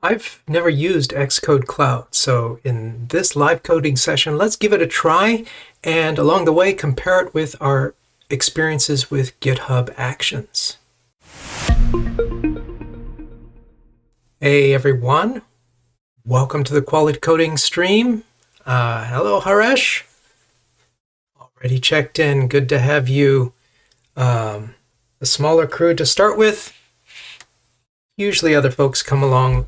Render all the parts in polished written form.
I've never used Xcode Cloud, so in this live coding session, let's give it a try and along the way compare it with our experiences with GitHub Actions. Hey everyone, welcome to the Quality Coding stream. Hello Haresh, already checked in, good to have you. A smaller crew to start with. Usually other folks come along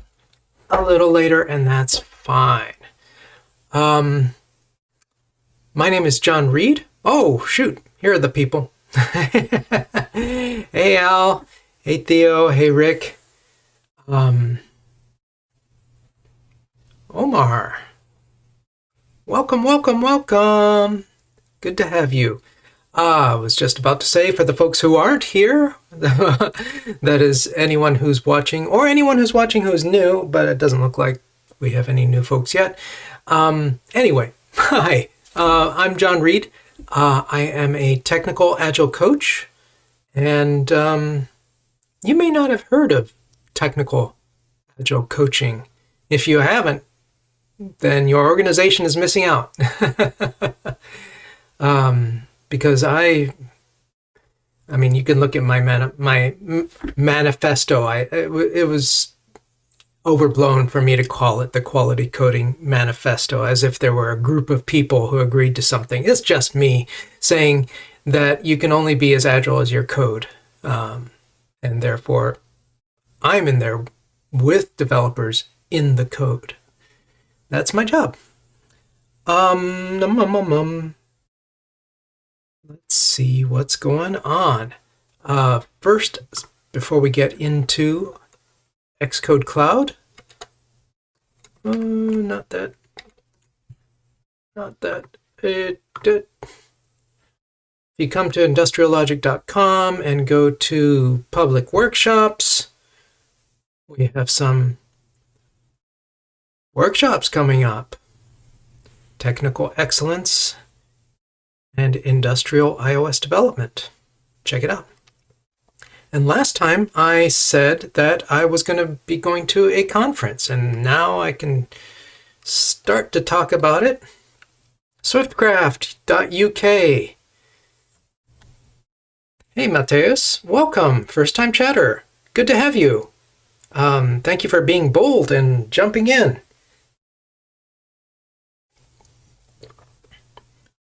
a little later, and that's fine. My name is John Reed. Oh, shoot. Here are the people. Hey, Al. Hey, Theo. Hey, Rick. Omar. Welcome, welcome, welcome. Good to have you. I was just about to say, for the folks who aren't here, that is anyone who's watching, or anyone who's watching who's new, but it doesn't look like we have any new folks yet. Anyway, hi, I'm John Reed. I am a technical agile coach, and you may not have heard of technical agile coaching. If you haven't, then your organization is missing out. Because I mean, you can look at my manifesto. It was overblown for me to call it the Quality Coding Manifesto, as if there were a group of people who agreed to something. It's just me saying that you can only be as agile as your code, and therefore I'm in there with developers in the code. That's my job. Let's see what's going on. First, before we get into Xcode Cloud, not that. If you come to industriallogic.com and go to public workshops, we have some workshops coming up. Technical excellence and industrial iOS development. Check it out. And last time I said that I was going to be going to a conference, and now I can start to talk about it. Swiftcraft.uk. Hey Mateus, welcome, first time chatter. Good to have you. Thank you for being bold and jumping in.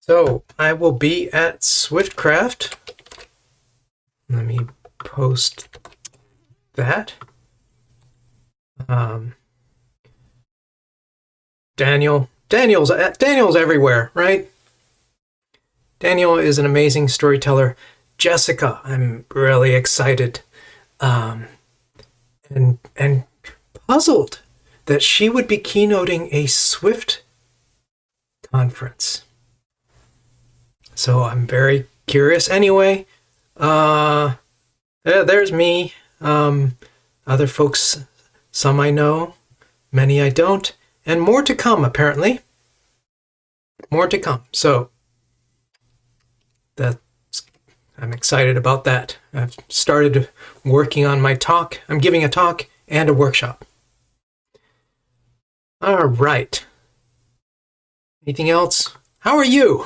So I will be at Swiftcraft. Let me post that. Daniel's everywhere, right? Daniel is an amazing storyteller. Jessica, I'm really excited, and puzzled that she would be keynoting a Swift conference. So I'm very curious. Anyway, there's me. Other folks, some I know, many I don't, and more to come, apparently. More to come. So I'm excited about that. I've started working on my talk. I'm giving a talk and a workshop. All right. Anything else? How are you?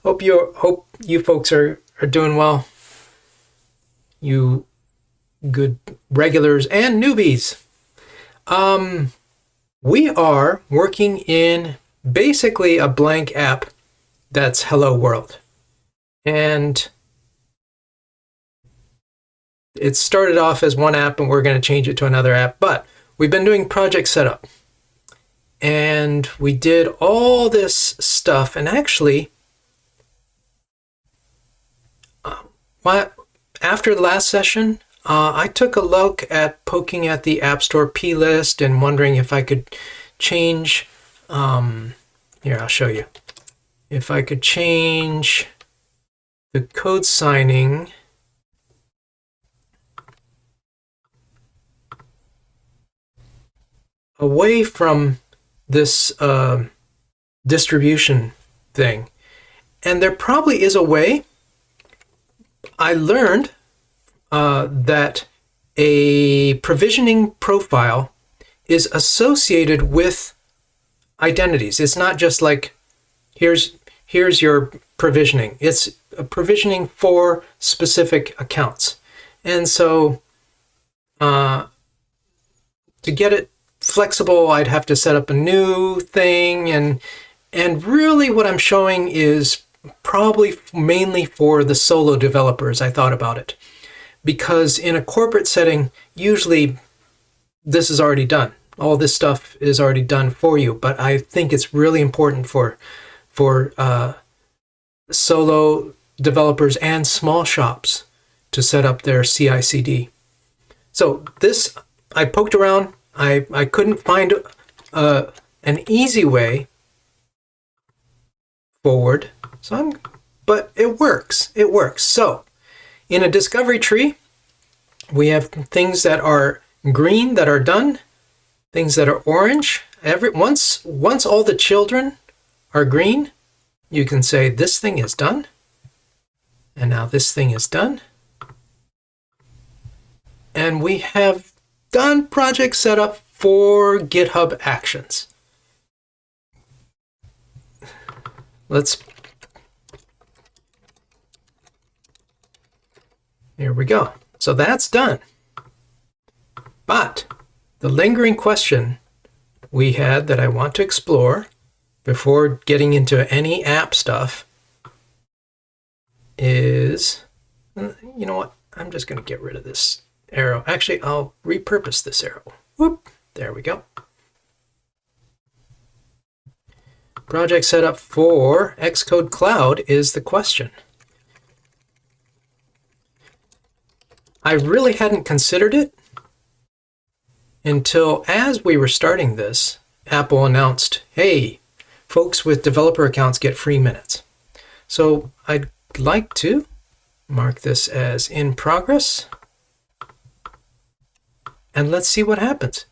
Hope you folks are doing well. You good regulars and newbies. We are working in basically a blank app that's Hello World. And it started off as one app and we're going to change it to another app, but we've been doing project setup. And we did all this stuff, and actually, after the last session, I took a look at poking at the App Store plist and wondering if I could change, here, I'll show you. If I could change the code signing away from this distribution thing. And there probably is a way. I learned that a provisioning profile is associated with identities. It's not just like, here's your provisioning. It's a provisioning for specific accounts. And so to get it flexible, I'd have to set up a new thing. And really what I'm showing is probably mainly for the solo developers. I thought about it. Because in a corporate setting, usually this is already done. All this stuff is already done for you. But I think it's really important for solo developers and small shops to set up their CI/CD. So this, I poked around. I couldn't find an easy way forward. But it works. It works. So in a discovery tree, we have things that are green that are done, things that are orange. Once all the children are green, you can say this thing is done, and now this thing is done. And we have done project setup for GitHub Actions. Here we go. So that's done. But the lingering question we had that I want to explore before getting into any app stuff is, you know what? I'm just going to get rid of this arrow. Actually, I'll repurpose this arrow. Whoop, there we go. Project setup for Xcode Cloud is the question. I really hadn't considered it until as we were starting this, Apple announced, hey, folks with developer accounts get free minutes. So I'd like to mark this as in progress. And let's see what happens.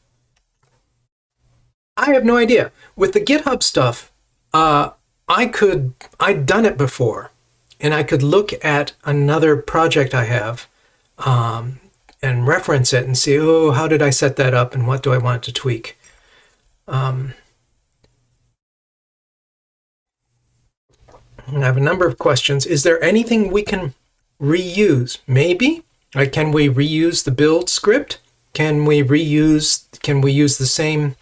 I have no idea. With the GitHub stuff, I'd done it before, and I could look at another project I have and reference it and see, oh, how did I set that up and what do I want to tweak? I have a number of questions. Is there anything we can reuse? Maybe. Like, can we reuse the build script? Can we use the same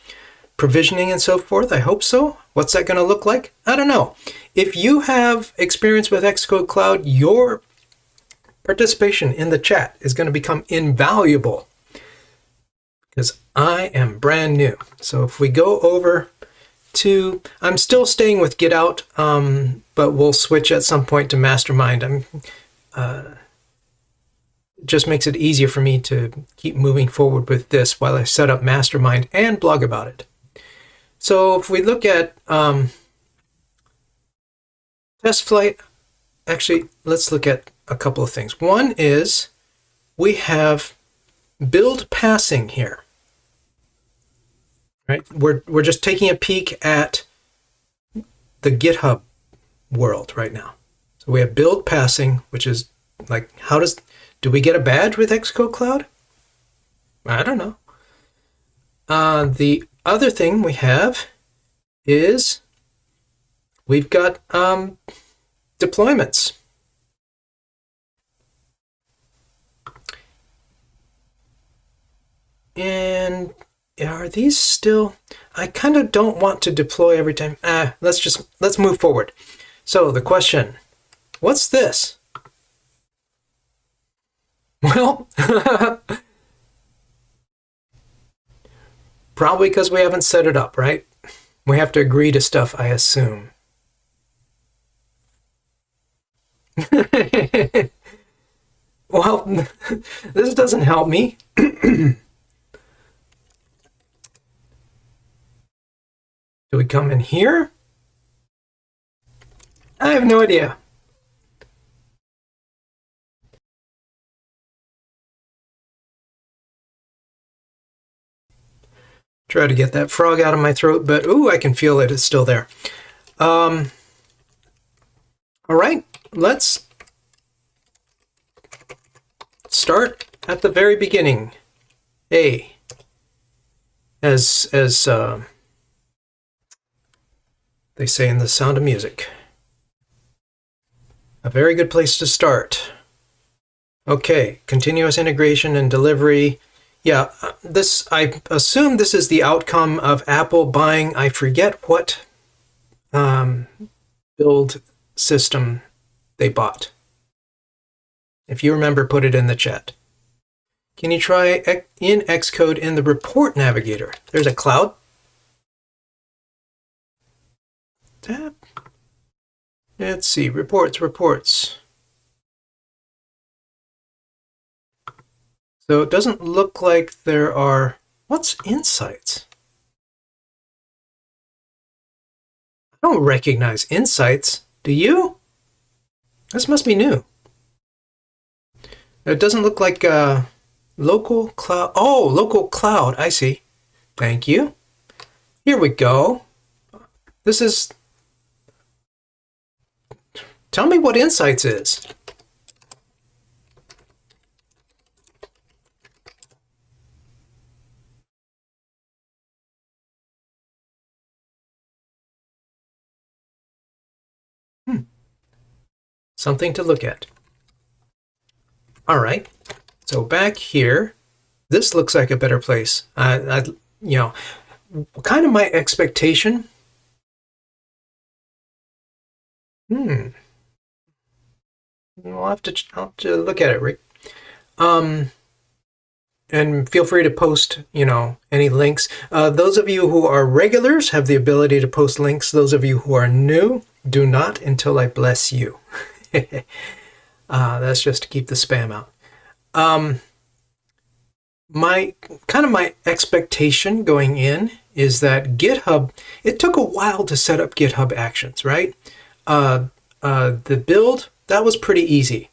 provisioning and so forth? I hope so. What's that going to look like? I don't know. If you have experience with Xcode Cloud, your participation in the chat is going to become invaluable because I am brand new. So if we go over to, I'm still staying with Get Out, but we'll switch at some point to Mastermind. Just makes it easier for me to keep moving forward with this while I set up Mastermind and blog about it. So if we look at test flight, actually, let's look at a couple of things. One is we have build passing here. Right? We're just taking a peek at the GitHub world right now. So we have build passing, which is like, do we get a badge with Xcode Cloud? I don't know. The other thing we have is we've got deployments. And are these still, I kind of don't want to deploy every time. Let's move forward. So the question, what's this? Well, probably because we haven't set it up, right? We have to agree to stuff, I assume. Well, this doesn't help me. Do we come in here? I have no idea. Try to get that frog out of my throat, but ooh, I can feel it. It's still there. All right, let's start at the very beginning, A, as they say in The Sound of Music. A very good place to start. Okay, continuous integration and delivery. Yeah, I assume this is the outcome of Apple buying, I forget what build system they bought. If you remember, put it in the chat. Can you try in Xcode in the report navigator? There's a cloud tab. Let's see, reports. So it doesn't look like there are, what's insights? I don't recognize insights. Do you? This must be new. It doesn't look like local cloud. Oh, local cloud. I see. Thank you. Here we go. This is... Tell me what insights is. Something to look at. All right. So back here, this looks like a better place. You know, kind of my expectation. I'll have to look at it, Rick. And feel free to post, you know, any links. Those of you who are regulars have the ability to post links. Those of you who are new, do not until I bless you. That's just to keep the spam out. My expectation going in is that GitHub, it took a while to set up GitHub Actions, right? The build, that was pretty easy.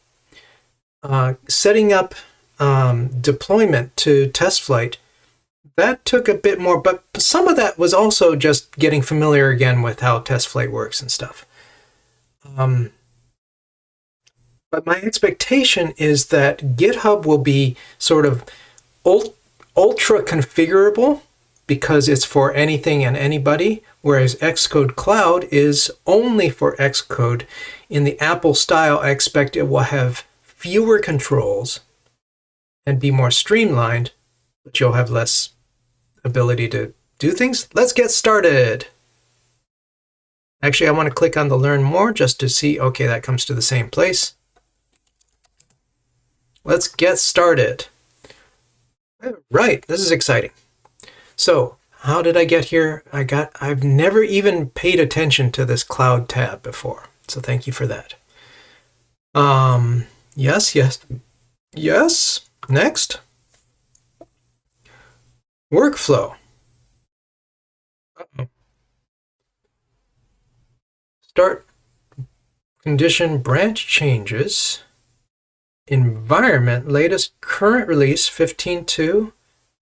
Setting up deployment to test flight, that took a bit more, but some of that was also just getting familiar again with how test flight works and stuff. But my expectation is that GitHub will be sort of ultra configurable because it's for anything and anybody, whereas Xcode Cloud is only for Xcode. In the Apple style, I expect it will have fewer controls and be more streamlined, but you'll have less ability to do things. Let's get started. Actually, I want to click on the Learn More just to see, okay, that comes to the same place. Let's get started. Right, this is exciting. So, how did I get here? I've never even paid attention to this cloud tab before, so thank you for that. Yes. Next. Workflow. Start condition branch changes. Environment, latest current release 15.2.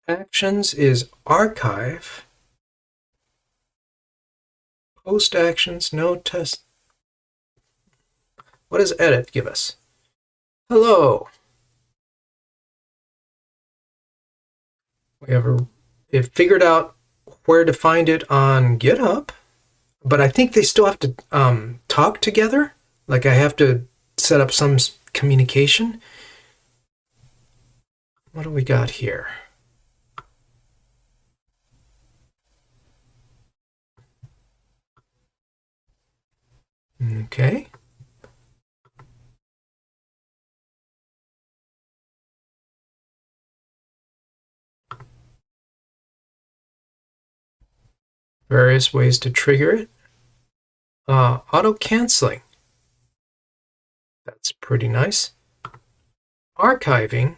Actions is archive. Post actions, no test. What does edit give us? Hello. We've figured out where to find it on GitHub, but I think they still have to talk together. Like I have to set up some communication. What do we got here? Okay. Various ways to trigger it. Auto canceling. That's pretty nice. Archiving.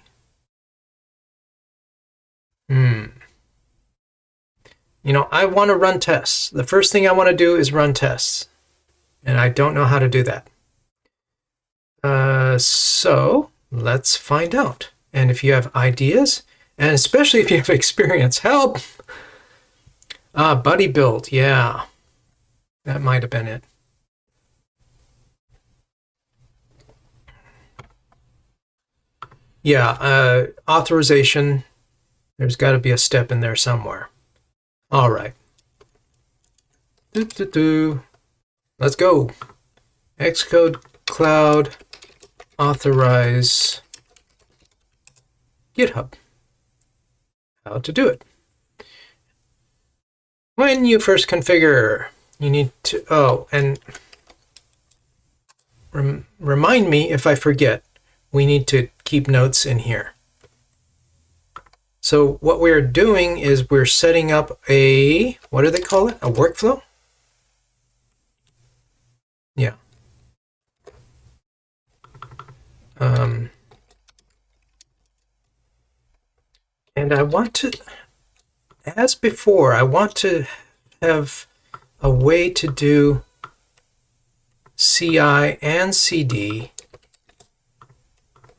You know, I want to run tests. The first thing I want to do is run tests. And I don't know how to do that. So let's find out. And if you have ideas, and especially if you have experience, help! Buddy build, yeah. That might have been it. Yeah, authorization. There's got to be a step in there somewhere. All right. Let's go. Xcode Cloud authorize GitHub. How to do it. When you first configure, you need to, and remind me if I forget, we need to keep notes in here. So what we're doing is we're setting up a, what do they call it? A workflow? Yeah. And I want to, as before, I want to have a way to do CI and CD.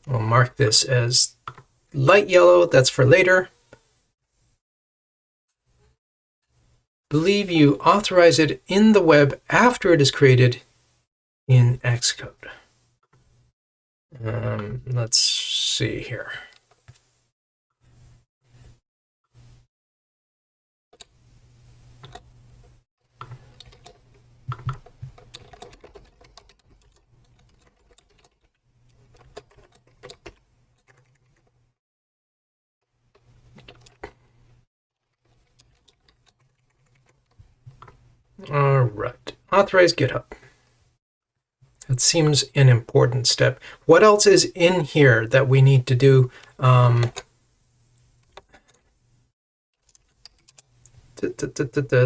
We'll mark this as light yellow, that's for later. Believe you authorize it in the web after it is created in Xcode. Let's see here. All right, authorize GitHub. That seems an important step. What else is in here that we need to do?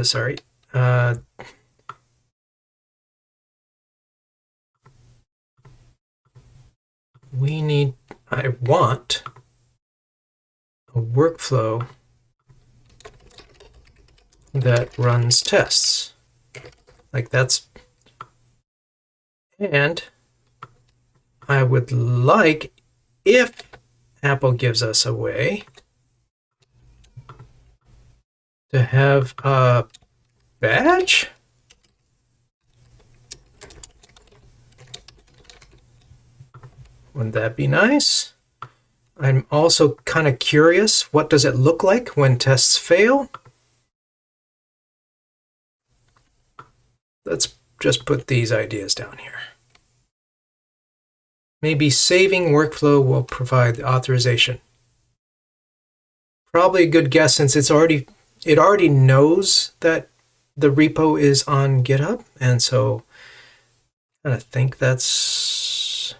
Sorry. I want a workflow that runs tests. Like that's, and I would like, if Apple gives us a way, to have a badge. Wouldn't that be nice? I'm also kind of curious, what does it look like when tests fail? Let's just put these ideas down here. Maybe saving workflow will provide the authorization. Probably a good guess since it already knows that the repo is on GitHub, and so I think that's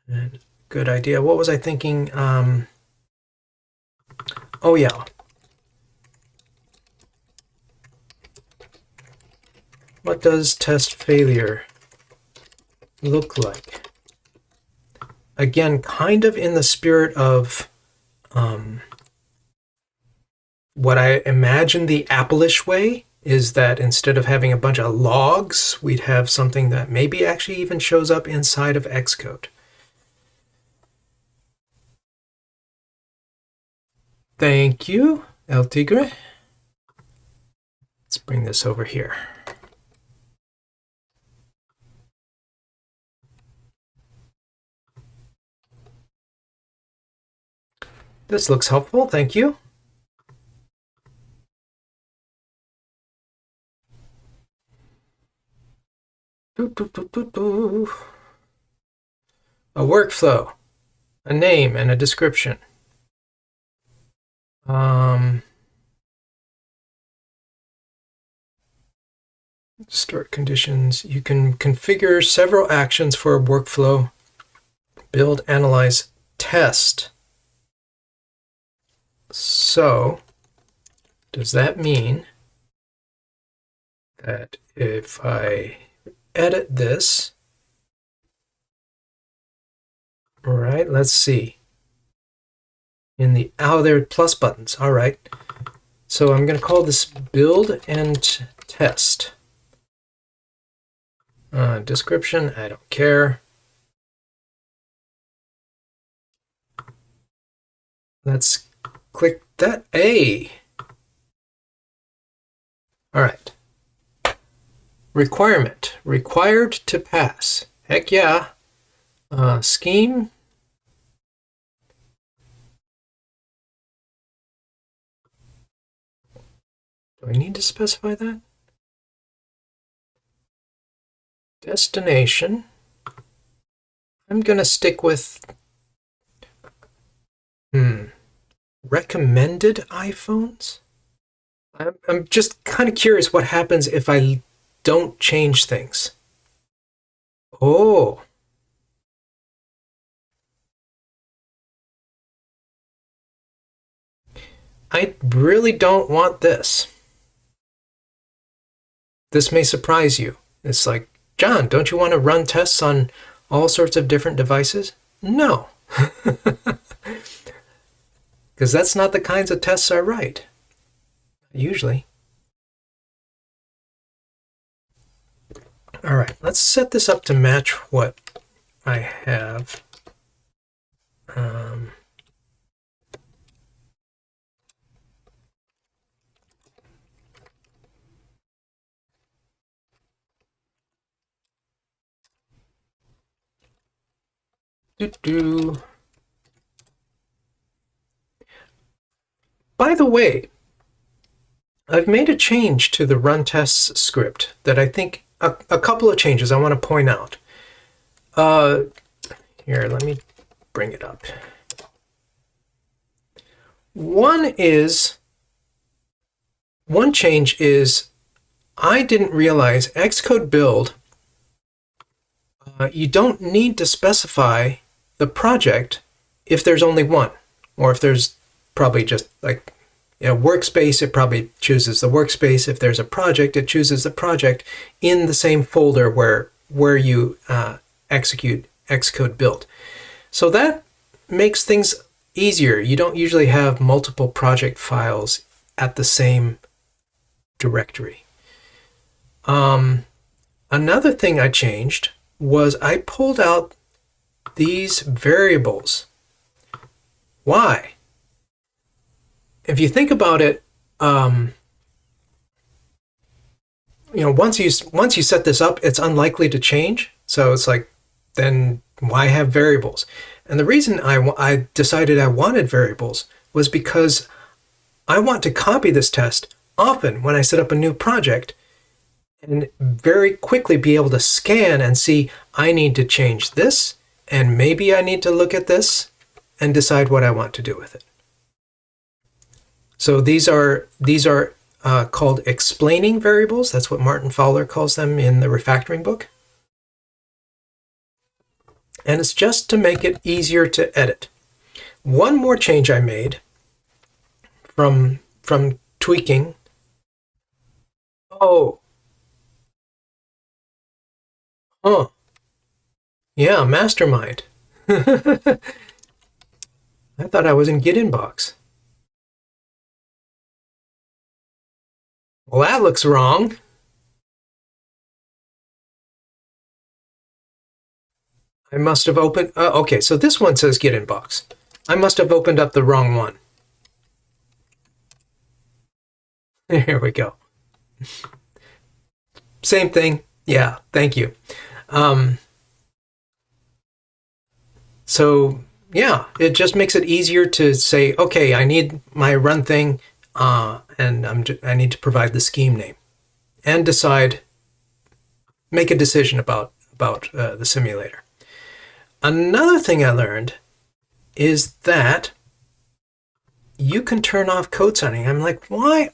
a good idea. What was I thinking? Oh yeah. What does test failure look like? Again, kind of in the spirit of what I imagine the Apple-ish way is that instead of having a bunch of logs, we'd have something that maybe actually even shows up inside of Xcode. Thank you, El Tigre. Let's bring this over here. This looks helpful, thank you. A workflow, a name, and a description. Start conditions. You can configure several actions for a workflow. Build, analyze, test. So, does that mean that if I edit this, all right, let's see. In the, oh, there are plus buttons. All right. So I'm going to call this build and test. Description, I don't care. Let's click that A. All right. Requirement, required to pass. Heck yeah. Scheme, Do I need to specify that? Destination. I'm going to stick with recommended iPhones. I'm just kind of curious what happens if I don't change things. Oh, I really don't want this. This may surprise you. It's like, John, don't you want to run tests on all sorts of different devices? No, because that's not the kinds of tests I write, usually. All right, let's set this up to match what I have. By the way, I've made a change to the run tests script that I think a couple of changes I want to point out. Here, let me bring it up. One change is I didn't realize Xcode build, you don't need to specify the project if there's only one, or if there's probably just like workspace, it probably chooses the workspace. If there's a project, it chooses the project in the same folder where you execute Xcode build. So that makes things easier. You don't usually have multiple project files at the same directory. Another thing I changed was I pulled out these variables. Why? If you think about it, once you set this up, it's unlikely to change. So it's like, then why have variables? And the reason I decided I wanted variables was because I want to copy this test often when I set up a new project and very quickly be able to scan and see, I need to change this, and maybe I need to look at this and decide what I want to do with it. So these are called explaining variables. That's what Martin Fowler calls them in the refactoring book. And it's just to make it easier to edit. One more change I made from tweaking. Oh. Huh. Yeah, mastermind. I thought I was in Git inbox. Well, that looks wrong. I must have opened... okay, so this one says Git inbox. I must have opened up the wrong one. Here we go. Same thing. Yeah, thank you. So, yeah, it just makes it easier to say, okay, I need my run thing, and I need to provide the scheme name, and make a decision about the simulator. Another thing I learned is that you can turn off code signing. I'm like, why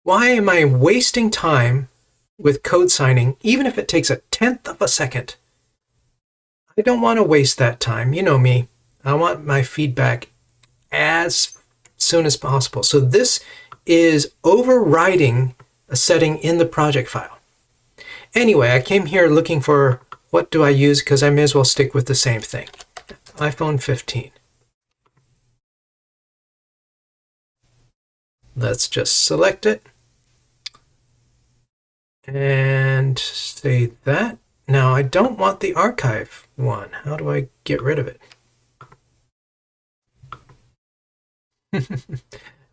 am I wasting time with code signing, even if it takes 1/10 of a second? I don't want to waste that time. You know me. I want my feedback as soon as possible. So this is overriding a setting in the project file. Anyway, I came here looking for what do I use, because I may as well stick with the same thing. iPhone 15. Let's just select it and say that. Now I don't want the archive one. How do I get rid of it?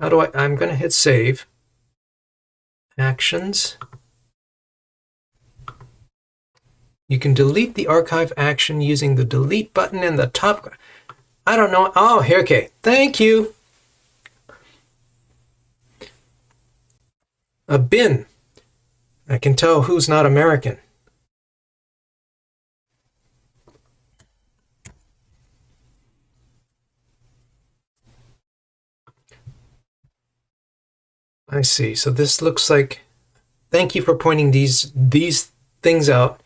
I'm going to hit save. Actions. You can delete the archive action using the delete button in the top. I don't know. Oh, here, okay. Thank you. A bin. I can tell who's not American. I see. So this looks like, thank you for pointing these things out.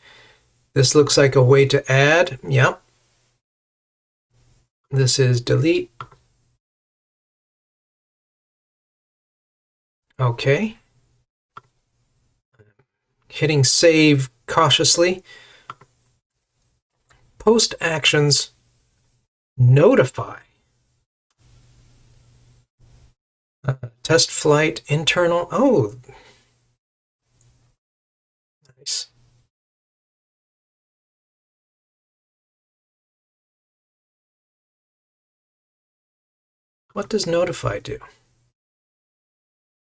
This looks like a way to add. Yep. This is delete. Okay. Hitting save cautiously. Post actions. Notify. Test flight internal. Oh, nice. What does notify do?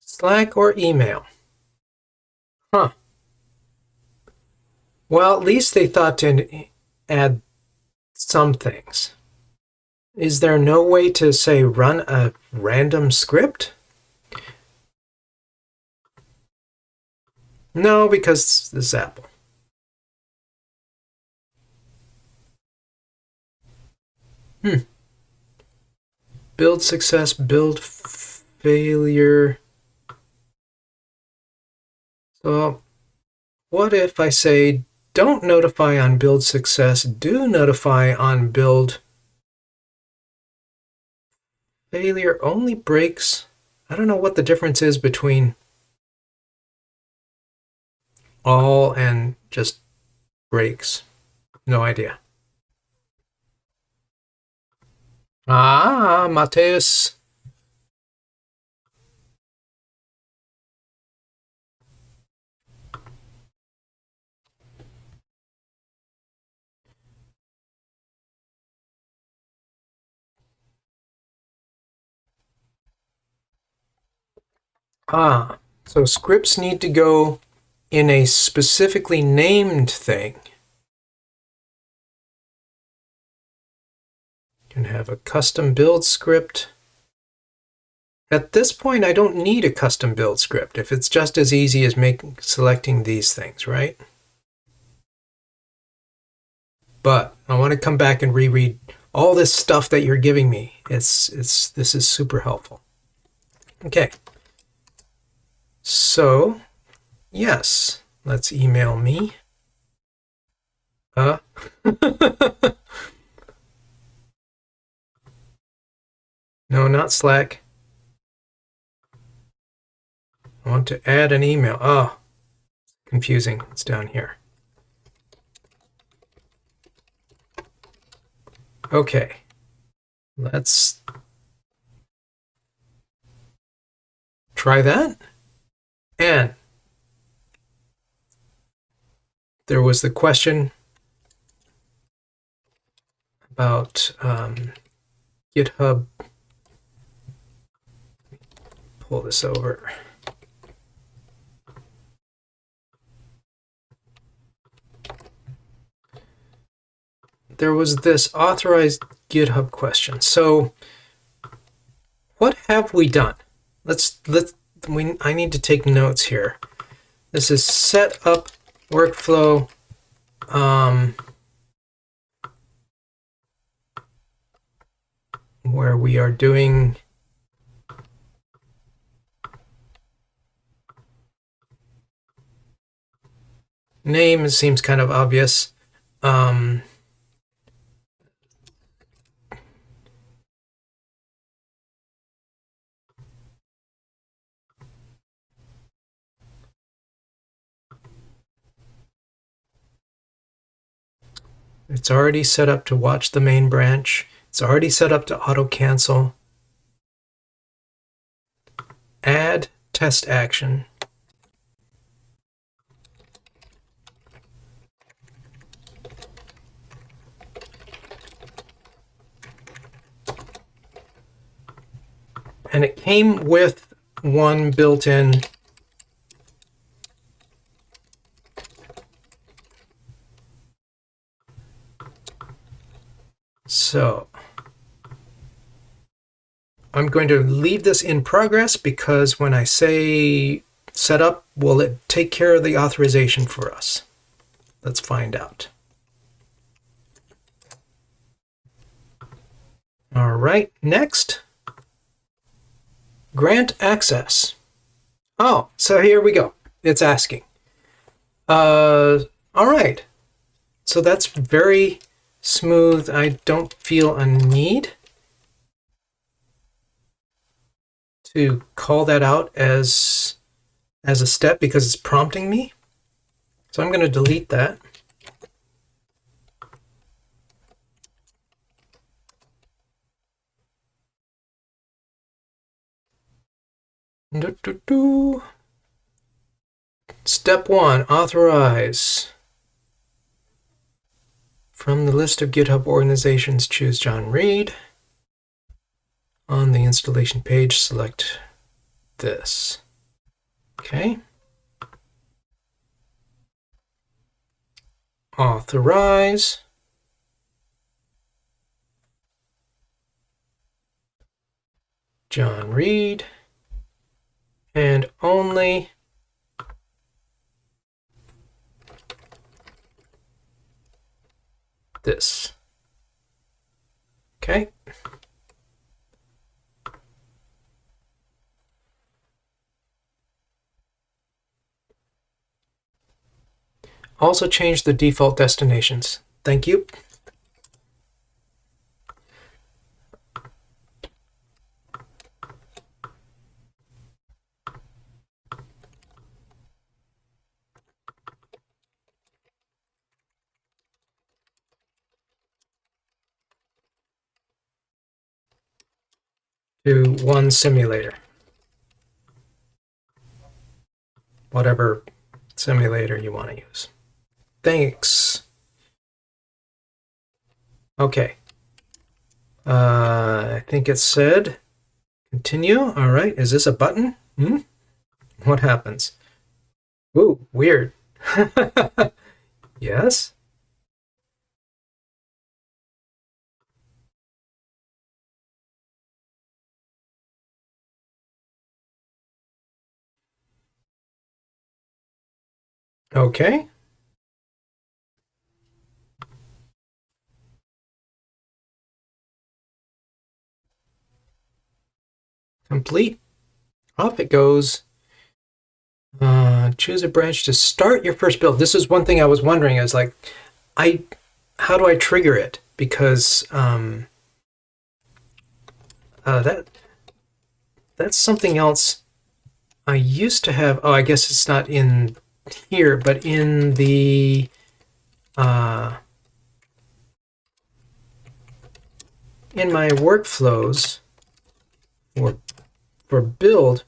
Slack or email? Huh. Well, at least they thought to add some things. Is there no way to, say, run a random script? No, because this is Apple. Build success, build failure. So what if I say, don't notify on build success, do notify on build failure only breaks? I don't know what the difference is between all and just breaks. No idea. Ah, Mateus. Ah, so scripts need to go in a specifically named thing. You can have a custom build script. At this point, I don't need a custom build script if it's just as easy as selecting these things, right? But I want to come back and reread all this stuff that you're giving me. This is super helpful. Okay. So, yes, let's email me. No, not Slack. I want to add an email. Oh, confusing. It's down here. Okay. Let's try that. And there was the question about GitHub. Pull this over. There was this authorized GitHub question. So what have we done? I need to take notes here. This is set up workflow. Where we are doing name seems kind of obvious. It's already set up to watch the main branch. It's already set up to auto cancel. Add test action. And it came with one built-in So I'm going to leave this in progress because when I say set up? Will it take care of the authorization for us? Let's find out. All right, next, grant access. Oh, so here we go. It's asking. All right. So that's very smooth. I don't feel a need to call that out as a step because it's prompting me. So I'm going to delete that. Step 1, authorize. From the list of GitHub organizations, choose John Reed. On the installation page, select this. Okay. Authorize. John Reed. And only this. Okay. Also change the default destinations. Thank you. To one simulator. Whatever simulator you want to use. Thanks. Okay. I think it said continue. All right. Is this a button? What happens? Ooh, weird. Yes. Okay. Complete. Off it goes. Choose a branch to start your first build. This is one thing I was wondering. I was like, how do I trigger it? Because that's something else I used to have. Oh, I guess it's not in here, but in the in my workflows for build,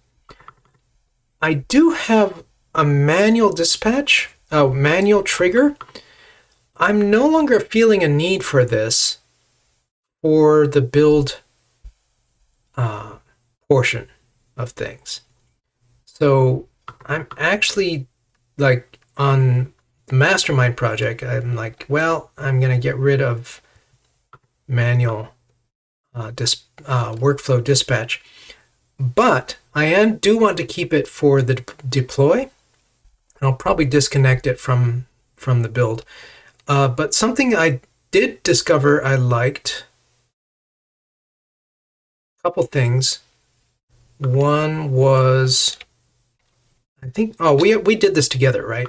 I do have a manual dispatch, a manual trigger. I'm no longer feeling a need for this for the build portion of things. So I'm actually like on the mastermind project, I'm like, well, I'm going to get rid of manual workflow dispatch. But I do want to keep it for the deploy. I'll probably disconnect it from the build. But something I did discover I liked, a couple things. One was, I think, we did this together, right?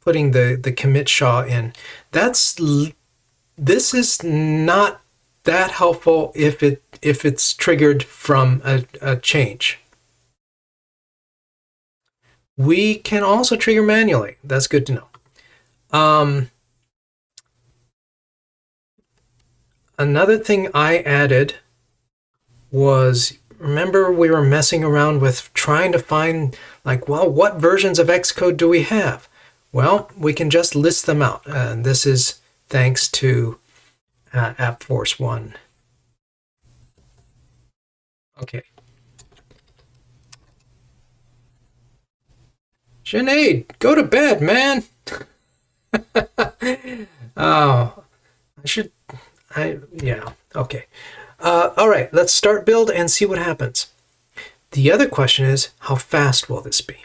Putting the commit SHA in. This is not that helpful if it's triggered from a change. We can also trigger manually. That's good to know. Another thing I added was, remember we were messing around with trying to find, like, well, what versions of Xcode do we have? Well, we can just list them out. And this is thanks to AppForce 1. Okay. Sinead, go to bed, man. Oh, yeah, okay. All right, let's start build and see what happens. The other question is, how fast will this be?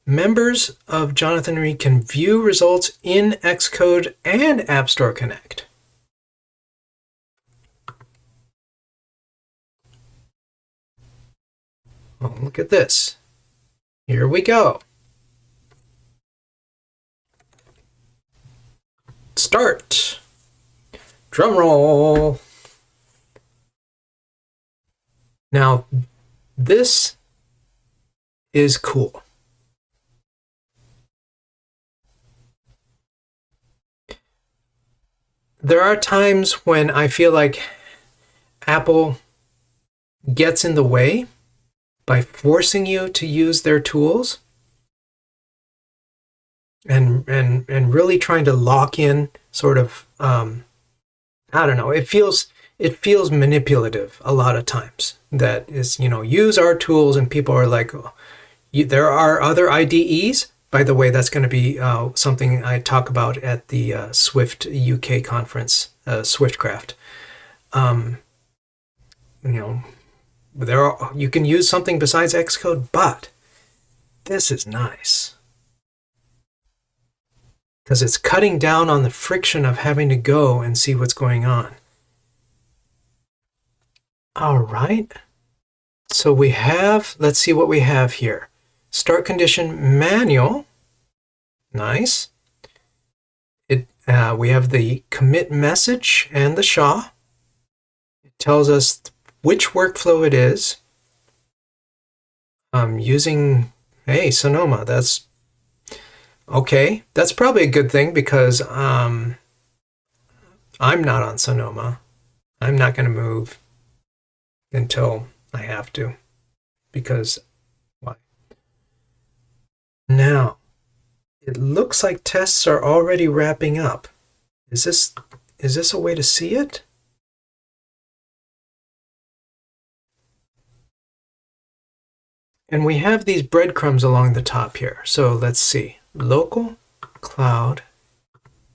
Members of Jonathan Reed can view results in Xcode and App Store Connect. Oh, look at this. Here we go. Start. Drum roll. Now, this is cool. There are times when I feel like Apple gets in the way by forcing you to use their tools and really trying to lock in sort of I don't know, it feels manipulative a lot of times. That is, use our tools, and people are like, oh, there are other IDEs. By the way, that's going to be something I talk about at the Swift UK conference, Swiftcraft. You can use something besides Xcode, but this is nice because it's cutting down on the friction of having to go and see what's going on. All right. So we have, let's see what we have here. Start condition manual. Nice. We have the commit message and the SHA. It tells us which workflow it is. Using, hey, Sonoma, that's okay. That's probably a good thing because I'm not on Sonoma. I'm not going to move until I have to, because why? Now, it looks like tests are already wrapping up. Is this a way to see it? And we have these breadcrumbs along the top here. So let's see. Local, cloud,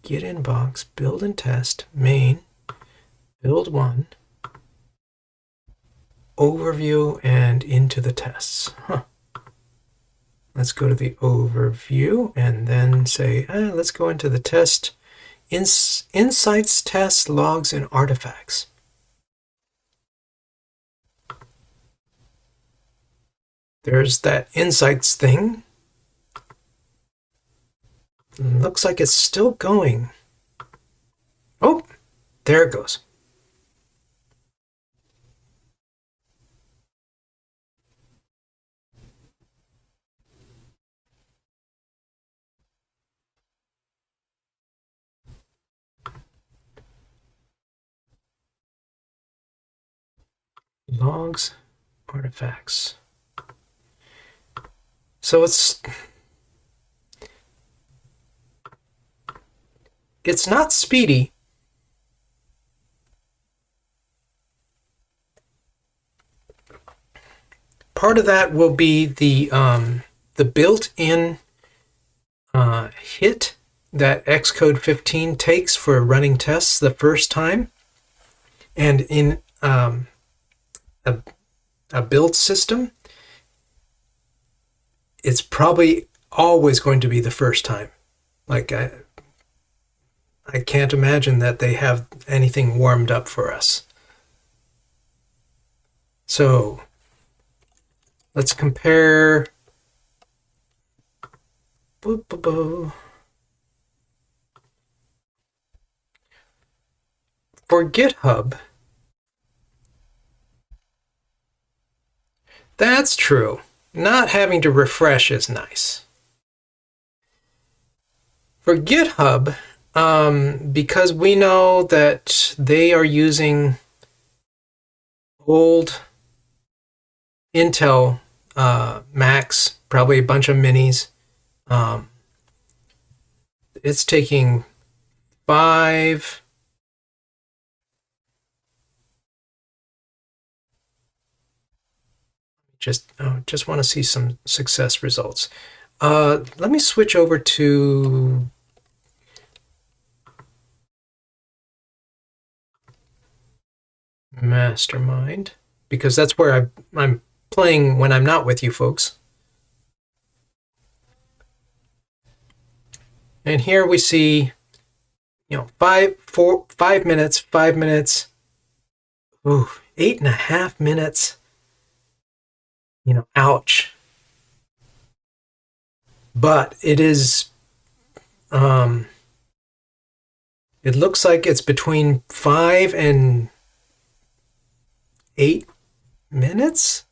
get inbox, build and test, main, build one, overview, and into the tests. Let's go to the overview and then say, let's go into the test, insights, tests, logs, and artifacts. There's that insights thing. Looks like it's still going. Oh, there it goes. Logs, artifacts. So it's not speedy. Part of that will be the built-in hit that Xcode 15 takes for running tests the first time, and in a build system, it's probably always going to be the first time. Like I can't imagine that they have anything warmed up for us. So let's compare. For GitHub, that's true. Not having to refresh is nice. For GitHub, because we know that they are using old Intel Macs, probably a bunch of minis, it's taking 5 just want to see some success results. Let me switch over to Mastermind, because that's where I'm playing when I'm not with you folks. And here we see, 5 minutes, 5 minutes, 8.5 minutes. Ouch. But it is, it looks like it's between 5 and 8 minutes.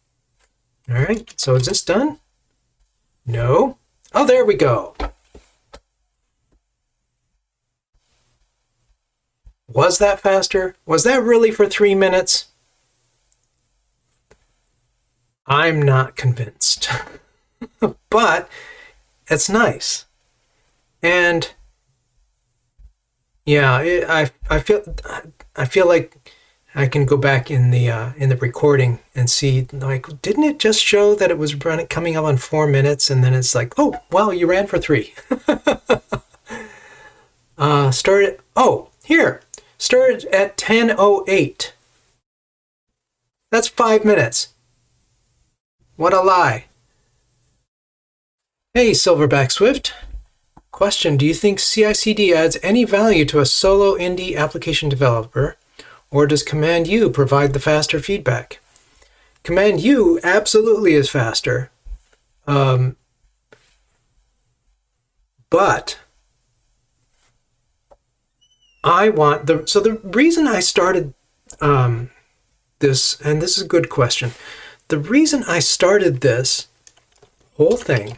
All right, so is this done? No. Oh, there we go. Was that faster? Was that really for 3 minutes? I'm not convinced. But it's nice. And yeah, I feel like I can go back in the recording and see, like, didn't it just show that it was coming up on 4 minutes, and then it's like, oh, well, you ran for 3. Started at 10:08. That's 5 minutes. What a lie. Hey, Silverback Swift. Question: do you think CI/CD adds any value to a solo indie application developer, or does Command U provide the faster feedback? Command U absolutely is faster, but the reason I started this, and this is a good question, the reason I started this whole thing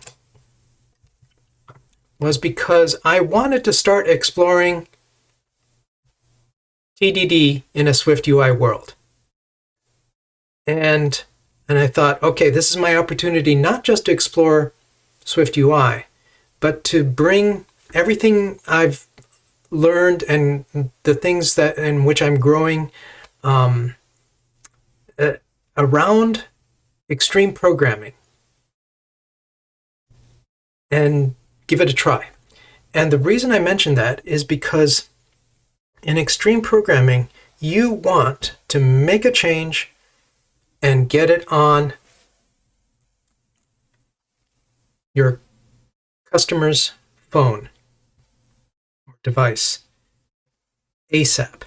was because I wanted to start exploring TDD in a Swift UI world. And I thought, okay, this is my opportunity not just to explore Swift UI, but to bring everything I've learned and the things that in which I'm growing around extreme programming and give it a try. And the reason I mention that is because in extreme programming, you want to make a change and get it on your customer's phone or device ASAP.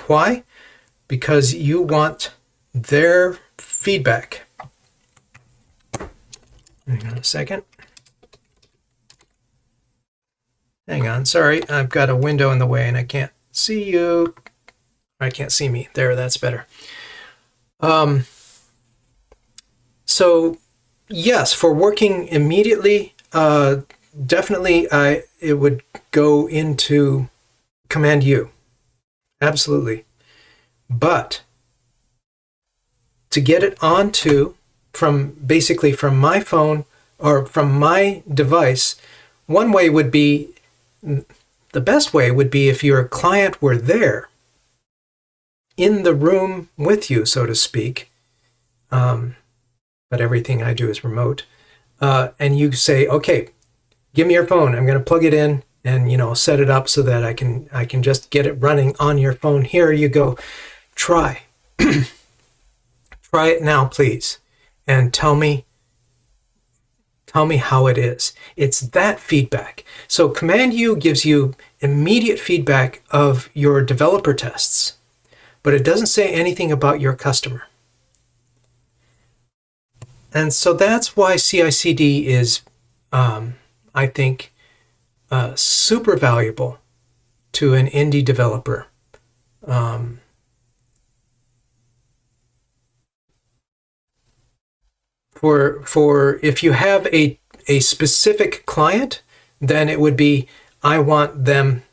Why? Because you want their feedback. Hang on a second. Hang on, sorry, I've got a window in the way and I can't see you. I can't see me. There, that's better. So yes, for working immediately, definitely it would go into Command U. Absolutely. But to get it onto from my phone or from my device, one way would be, the best way would be if your client were there in the room with you, so to speak. But everything I do is remote. And you say, okay, give me your phone. I'm going to plug it in and, set it up so that I can just get it running on your phone. Here you go. Try. Try it now, please. And tell me how it is. It's that feedback. So Command U gives you immediate feedback of your developer tests, but it doesn't say anything about your customer. And so that's why CI/CD is, I think, super valuable to an indie developer. For if you have a specific client, then it would be, I want them,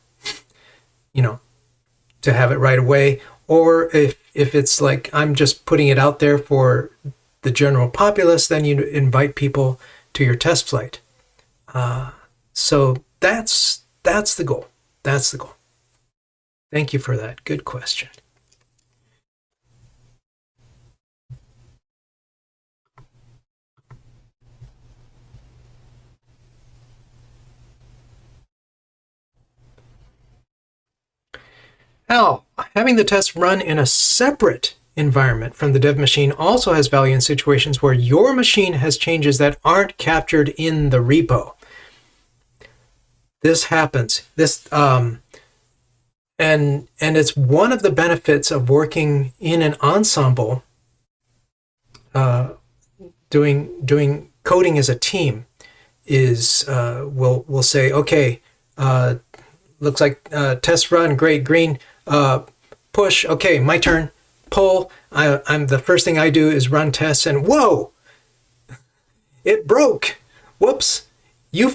to have it right away. Or if it's like, I'm just putting it out there for the general populace, then you invite people to your test flight. So that's the goal. That's the goal. Thank you for that. Good question. Al, having the test run in a separate environment from the dev machine also has value in situations where your machine has changes that aren't captured in the repo. This happens. And it's one of the benefits of working in an ensemble, doing coding as a team. Is we'll say, okay, looks like test run, great, green, push, okay, my turn, pull. I'm the first thing I do is run tests, and whoa, it broke. Whoops, you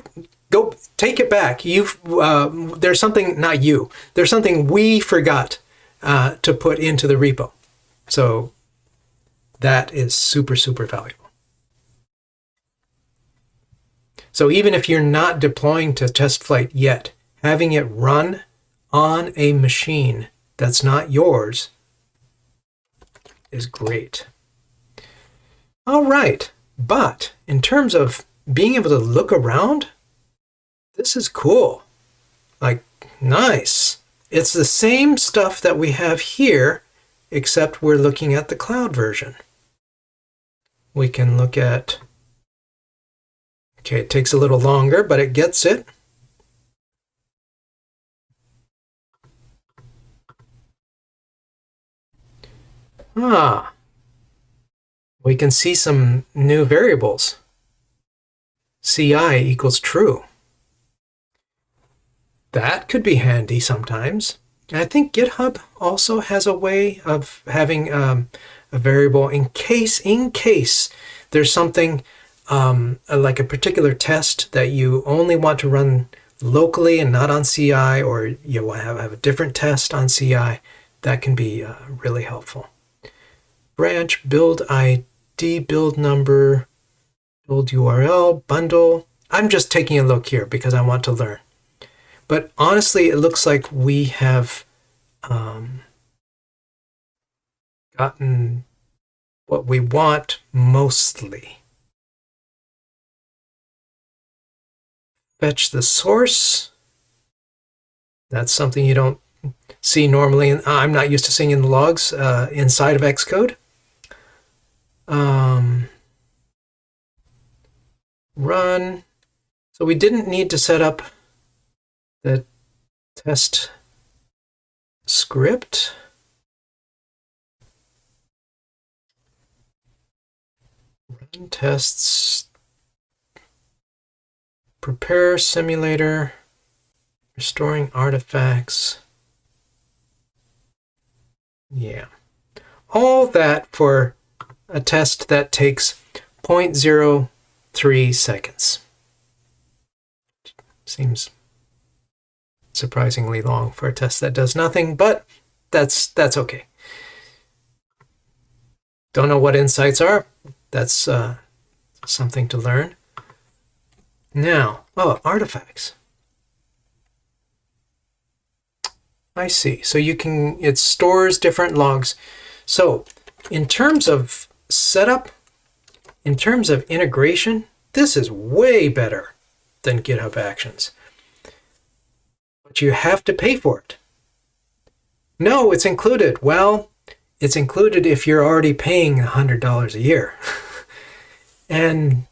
go take it back. There's something, not you. There's something we forgot to put into the repo. So that is super, super valuable. So even if you're not deploying to test flight yet, having it run on a machine that's not yours is great. All right, but in terms of being able to look around, this is cool. Like, nice. It's the same stuff that we have here, except we're looking at the cloud version. We can look at, okay, it takes a little longer, but it gets it. We can see some new variables. CI equals true. That could be handy sometimes. And I think GitHub also has a way of having a variable in case there's something like a particular test that you only want to run locally and not on CI, or you want to have a different test on CI. That can be really helpful. Branch, build ID, build number, build URL, bundle. I'm just taking a look here because I want to learn. But honestly, it looks like we have gotten what we want mostly. Fetch the source. That's something you don't see normally. I'm not used to seeing in the logs inside of Xcode. Run. So we didn't need to set up the test script. Run tests. Prepare simulator. Restoring artifacts. Yeah. All that for a test that takes 0.03 seconds. Seems surprisingly long for a test that does nothing, but that's okay. Don't know what insights are. That's something to learn. Now, artifacts. I see. So it stores different logs. So in terms of setup, in terms of integration, this is way better than GitHub Actions. But you have to pay for it. No, it's included. Well, it's included if you're already paying $100 a year. And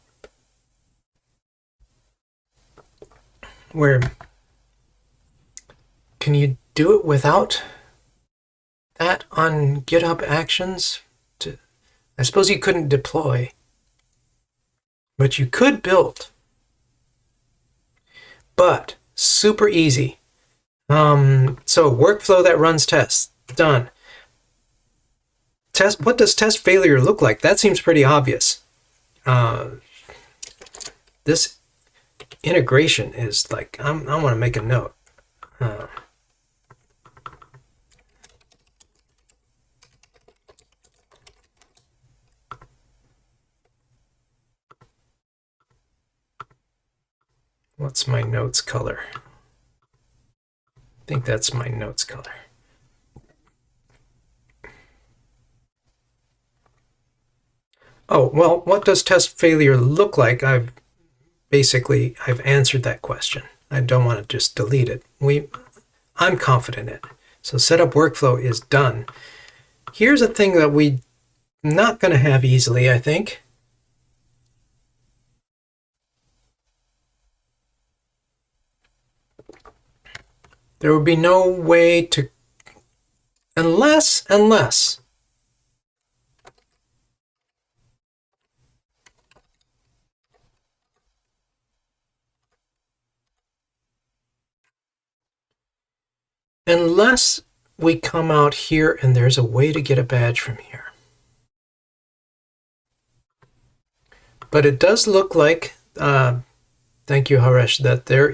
can you do it without that on GitHub Actions? I suppose you couldn't deploy, but you could build. But super easy. So workflow that runs tests, done. What does test failure look like? That seems pretty obvious. This integration is like, I want to make a note. What's my notes color? I think that's my notes color. Oh, well, what does test failure look like? I've answered that question. I don't want to just delete it. I'm confident in it. So setup workflow is done. here's a thing that we're not going to have easily, I think. There would be no way to, unless we come out here and there's a way to get a badge from here. But it does look like, thank you, Haresh, that there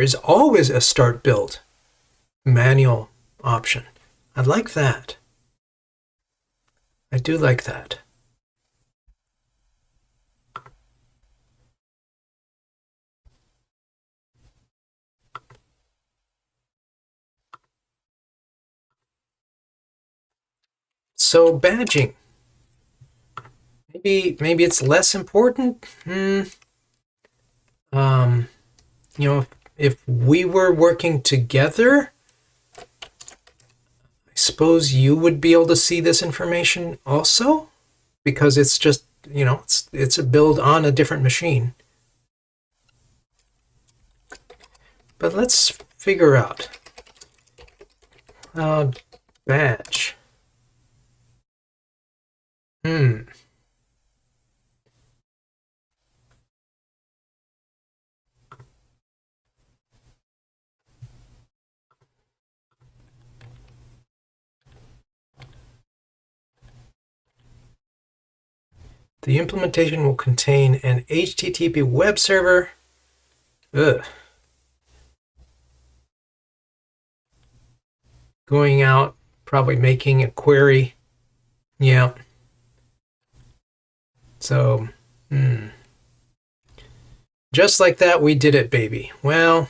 is always a start build manual option. I like that. I do like that. So badging. Maybe it's less important. You know, if we were working together, I suppose you would be able to see this information also, because it's just, you know, it's a build on a different machine. But let's figure out badge. The implementation will contain an HTTP web server. Ugh. Going out, probably making a query. Yeah. So, just like that, we did it, baby. Well,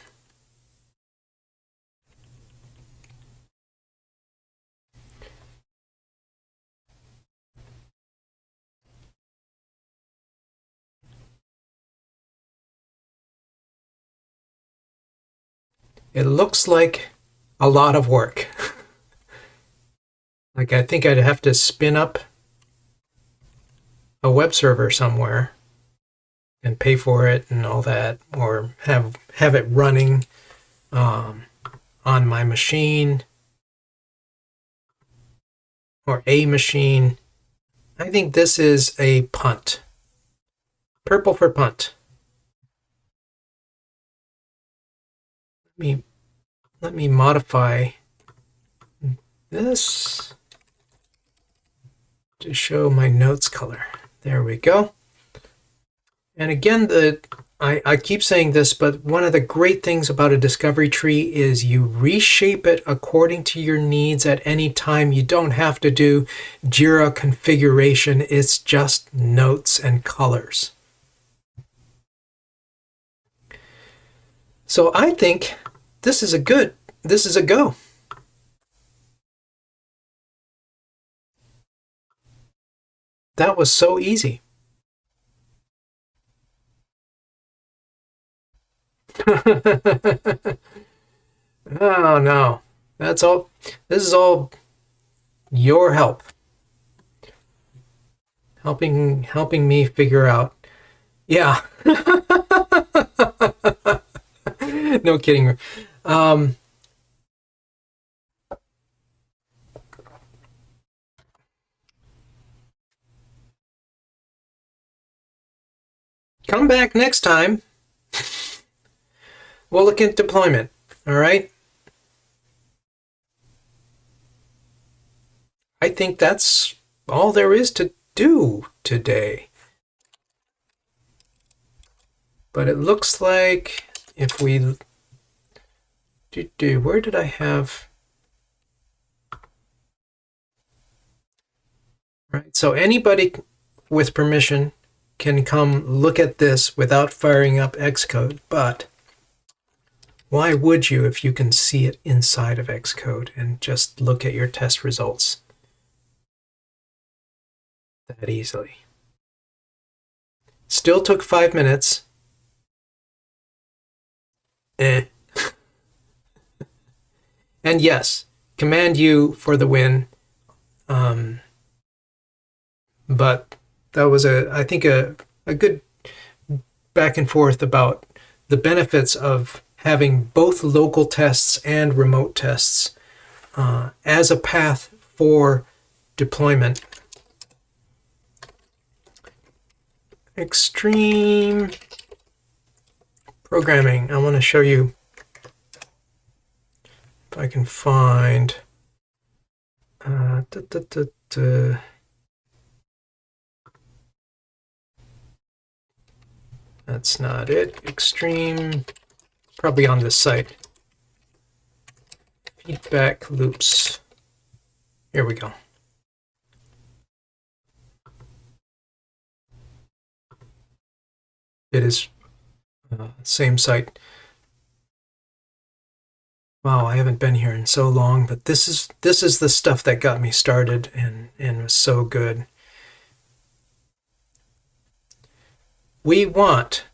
it looks like a lot of work. Like, I think I'd have to spin up a web server somewhere and pay for it and all that, or have it running on my machine or a machine. I think this is a punt. Purple for punt. Let me modify this to show my notes color. There we go. And again, I keep saying this, but one of the great things about a discovery tree is you reshape it according to your needs at any time. You don't have to do Jira configuration. It's just notes and colors. So I think this is a go. That was so easy. Oh no, that's all. This is all your help, helping me figure out. Yeah. No kidding. Come back next time. We'll look at deployment. All right. I think that's all there is to do today. But it looks like if we where did I have? Right. So anybody with permission can come look at this without firing up Xcode, but why would you if you can see it inside of Xcode and just look at your test results that easily? Still took 5 minutes. And yes, Command U for the win. But that was I think a good back and forth about the benefits of having both local tests and remote tests as a path for deployment. Extreme programming. I want to show you if I can find that's not it. Extreme, probably on this site. Feedback loops. Here we go. It is same site. Wow, I haven't been here in so long, but this is the stuff that got me started and was so good. We want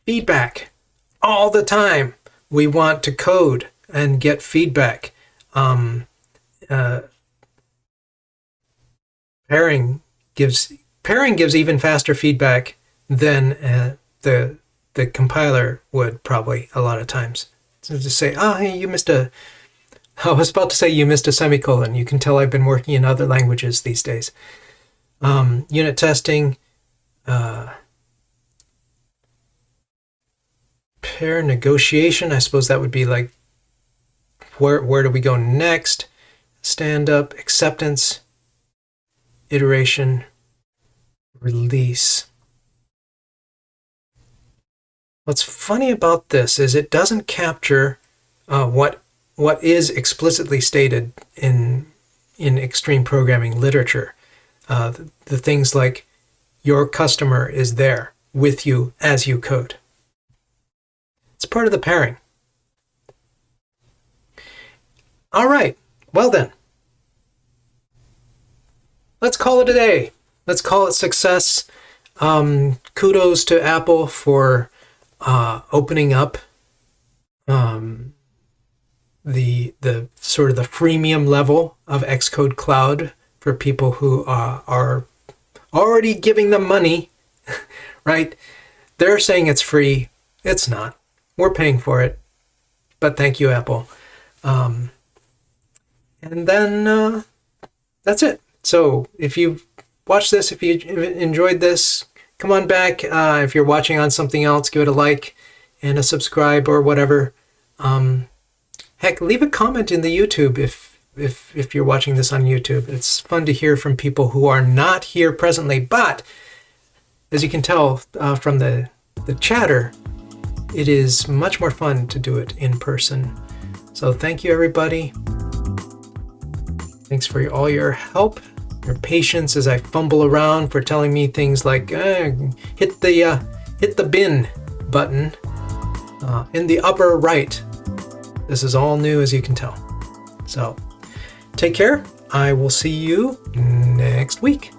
feedback all the time. We want to code and get feedback. Pairing gives even faster feedback than the compiler would probably a lot of times. So to say, hey, you missed a semicolon. You can tell I've been working in other languages these days. Unit testing, pair negotiation. I suppose that would be like, where do we go next? Stand up, acceptance, iteration, release. What's funny about this is it doesn't capture what is explicitly stated in extreme programming literature. The things like your customer is there with you as you code. It's part of the pairing. All right, well then, let's call it a day. Let's call it success. Kudos to Apple for opening up the sort of the freemium level of Xcode Cloud for people who are already giving them money, right? They're saying it's free. It's not. We're paying for it. But thank you, Apple. And then that's it. So if you've watched this, if you enjoyed this, come on back. If you're watching on something else, give it a like and a subscribe or whatever. Heck, leave a comment in the YouTube if you're watching this on YouTube. It's fun to hear from people who are not here presently, but as you can tell from the chatter, it is much more fun to do it in person. So thank you, everybody. Thanks for all your help, your patience as I fumble around, for telling me things like hit the bin button in the upper right. This is all new, as you can tell. So take care. I will see you next week.